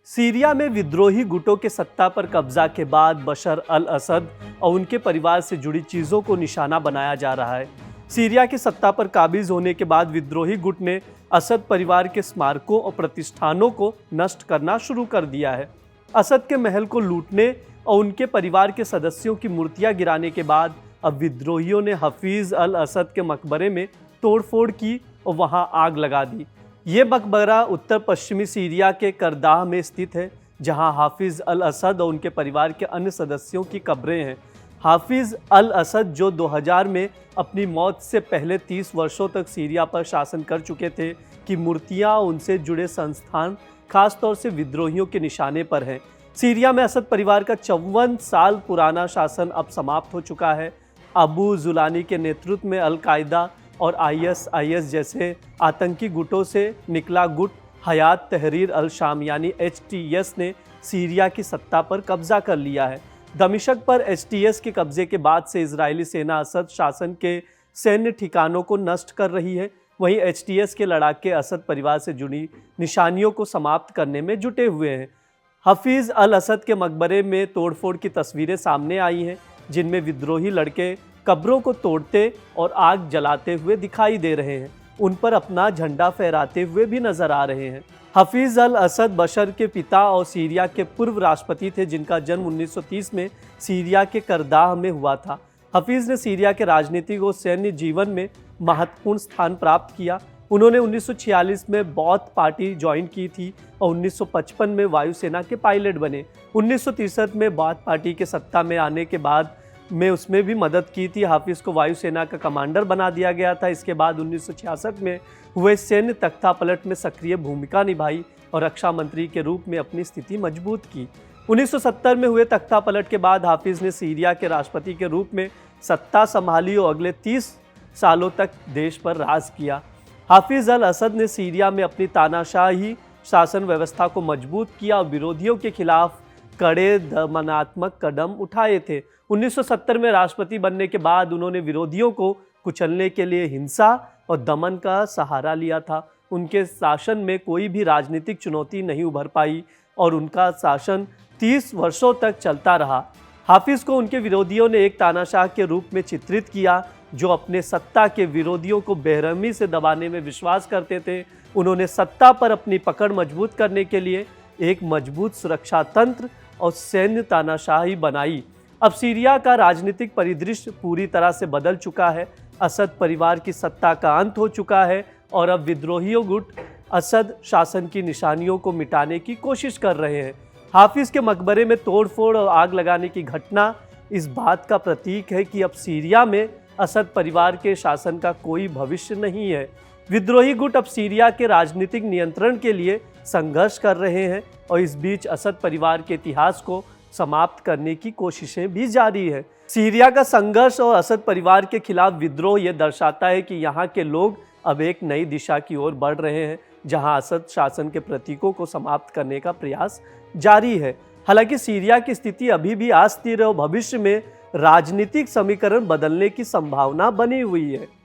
Syria में विद्रोही गुटों के सत्ता पर कब्जा के बाद बशर अल असद और उनके परिवार से जुड़ी चीजों को निशाना बनाया जा रहा है। सीरिया की सत्ता पर काबिज होने के बाद विद्रोही गुट ने असद परिवार के स्मारकों और प्रतिष्ठानों को नष्ट करना शुरू कर दिया है। असद के महल को लूटने और उनके परिवार के सदस्यों की मूर्तियां गिराने के बाद अब विद्रोहियों ने हफीज अल असद के मकबरे में तोड़फोड़ की और वहां आग लगा दी। ये मकबरा उत्तर पश्चिमी सीरिया के करदाह में स्थित है, जहां हाफिज अल असद और उनके परिवार के अन्य सदस्यों की कब्रें हैं। हाफिज अल असद जो 2000 में अपनी मौत से पहले 30 वर्षों तक सीरिया पर शासन कर चुके थे, की मूर्तियां उनसे जुड़े संस्थान खासतौर से विद्रोहियों के निशाने पर हैं। सीरिया में असद परिवार का 54 साल पुराना शासन अब समाप्त हो चुका है। अबू जुलानी के नेतृत्व में अल-कायदा और ISIS जैसे आतंकी गुटों से निकला गुट हयात तहरीर अल शाम यानी HTS ने सीरिया की सत्ता पर कब्जा कर लिया है। दमिश्क पर HTS के कब्जे के बाद से इजरायली सेना असद शासन के सैन्य ठिकानों को नष्ट कर रही है। वहीं HTS के लड़ाके असद परिवार से जुड़ी निशानियों को समाप्त करने में जुटे हुए हैं। हफीज अल असद के मकबरे में तोड़फोड़ की तस्वीरें सामने आई हैं, जिनमें विद्रोही लड़के कब्रों को तोड़ते और आग जलाते हुए दिखाई दे रहे हैं। उन पर अपना झंडा फहराते हुए भी नजर आ रहे हैं। हफीज अल असद बशर के पिता और सीरिया के पूर्व राष्ट्रपति थे, जिनका जन्म 1930 में सीरिया के करदाह में हुआ था। हफीज ने सीरिया के राजनीतिक और सैन्य जीवन में महत्वपूर्ण स्थान प्राप्त किया। उन्होंने 1946 में बौथ पार्टी ज्वाइन की थी और 1955 में वायुसेना के पायलट बने। 1963 में बौथ पार्टी के सत्ता में आने के बाद में उसमें भी मदद की थी। हाफिज को वायुसेना का कमांडर बना दिया गया था। इसके बाद 1966 में हुए सैन्य तख्तापलट में सक्रिय भूमिका निभाई और रक्षा मंत्री के रूप में अपनी स्थिति मजबूत की। 1970 में हुए तख्तापलट के बाद हाफिज ने सीरिया के राष्ट्रपति के रूप में सत्ता संभाली और अगले 30 सालों तक देश पर राज किया। हाफिज अल असद ने सीरिया में अपनी तानाशाही शासन व्यवस्था को मजबूत किया और विरोधियों के खिलाफ कड़े दमनात्मक कदम उठाए थे। 1970 में राष्ट्रपति बनने के बाद उन्होंने विरोधियों को कुचलने के लिए हिंसा और दमन का सहारा लिया था। उनके शासन में कोई भी राजनीतिक चुनौती नहीं उभर पाई और उनका शासन 30 वर्षों तक चलता रहा। हाफिज को उनके विरोधियों ने एक तानाशाह के रूप में चित्रित किया, जो अपने सत्ता के विरोधियों को बेरहमी से दबाने में विश्वास करते थे। उन्होंने सत्ता पर अपनी पकड़ मजबूत करने के लिए एक मजबूत सुरक्षा तंत्र और सैन्य तानाशाही बनाई। अब सीरिया का राजनीतिक परिदृश्य पूरी तरह से बदल चुका है। असद परिवार की सत्ता का अंत हो चुका है और अब विद्रोहियों गुट असद शासन की निशानियों को मिटाने की कोशिश कर रहे हैं। हाफिज के मकबरे में तोड़फोड़ और आग लगाने की घटना इस बात का प्रतीक है कि अब सीरिया में असद परिवार के शासन का कोई भविष्य नहीं है। विद्रोही गुट अब सीरिया के राजनीतिक नियंत्रण के लिए संघर्ष कर रहे हैं और इस बीच असद परिवार के इतिहास को समाप्त करने की कोशिशें भी जारी है। सीरिया का संघर्ष और असद परिवार के खिलाफ विद्रोह ये दर्शाता है कि यहाँ के लोग अब एक नई दिशा की ओर बढ़ रहे हैं, जहाँ असद शासन के प्रतीकों को समाप्त करने का प्रयास जारी है। हालांकि सीरिया की स्थिति अभी भी अस्थिर है और भविष्य में राजनीतिक समीकरण बदलने की संभावना बनी हुई है।